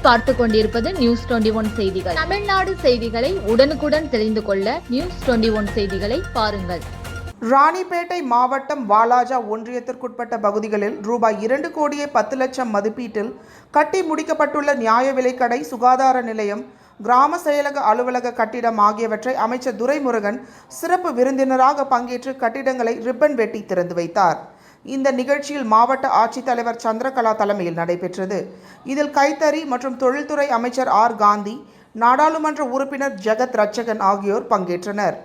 நீங்கள் பார்த்து கொண்டிருப்பது நியூஸ் 21 செய்திகள். தமிழ்நாடு செய்திகளை உடனுக்குடன் தெரிந்து கொள்ள நியூஸ் 21 செய்திகளை பாருங்கள். ராணிப்பேட்டை மாவட்டம் வாலாஜா ஒன்றியத்திற்குட்பட்ட பகுதிகளில் ரூபாய் 2 கோடியே 10 லட்சம் மதிப்பீட்டில் கட்டி முடிக்கப்பட்டுள்ள நியாய விலைக்கடை, சுகாதார நிலையம், கிராம செயலக அலுவலக கட்டிடம் ஆகியவற்றை அமைச்சர் துரைமுருகன் சிறப்பு விருந்தினராக பங்கேற்று கட்டிடங்களை ரிப்பன் வெட்டி திறந்து வைத்தார். இந்த நிகழ்ச்சியில் மாவட்ட ஆட்சித்தலைவர் சந்திரகலா தலைமையில் நடைபெற்றது. இதில் கைத்தறி மற்றும் தொழில்துறை அமைச்சர் ஆர். காந்தி, நாடாளுமன்ற உறுப்பினர் ஜெகத் ரட்சகன் ஆகியோர் பங்கேற்றனர்.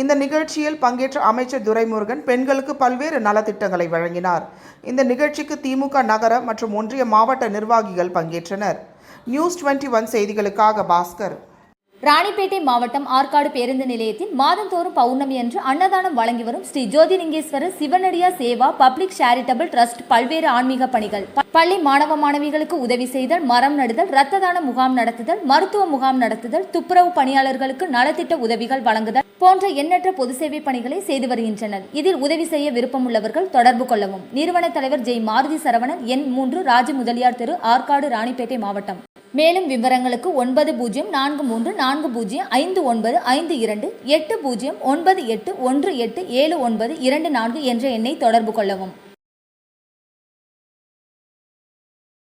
இந்த நிகழ்ச்சியில் பங்கேற்ற அமைச்சர் துரைமுருகன் பெண்களுக்கு பல்வேறு நலத்திட்டங்களை வழங்கினார். இந்த நிகழ்ச்சிக்கு திமுக நகர மற்றும் ஒன்றிய மாவட்ட நிர்வாகிகள் பங்கேற்றனர். நியூஸ் 21 செய்திகளுக்காக பாஸ்கர். ராணிப்பேட்டை மாவட்டம் ஆற்காடு பேருந்து நிலையத்தில் மாதந்தோறும் பௌர்ணமி அன்று அன்னதானம் வழங்கி வரும் Sri Jothilingeswarar சிவனடியா Seva public charitable trust பல்வேறு ஆன்மீக பணிகள், பள்ளி மாணவ மாணவிகளுக்கு உதவி செய்தல், மரம் நடுதல், இரத்த தான முகாம் நடத்துதல், மருத்துவ முகாம் நடத்துதல், துப்புரவு பணியாளர்களுக்கு நலத்திட்ட உதவிகள் வழங்குதல் போன்ற எண்ணற்ற பொது சேவை பணிகளை செய்து வருகின்றனர். இதில் உதவி செய்ய விருப்பமுள்ளவர்கள் தொடர்பு கொள்ளவும். நிறுவன தலைவர் ஜெய் மாருதி சரவணன், எண் 3, ராஜ முதலியார் தெரு, ஆற்காடு, ராணிப்பேட்டை மாவட்டம். மேலும் விவரங்களுக்கு 9040459522 8098187924 என்ற எண்ணை தொடர்பு கொள்ளவும்.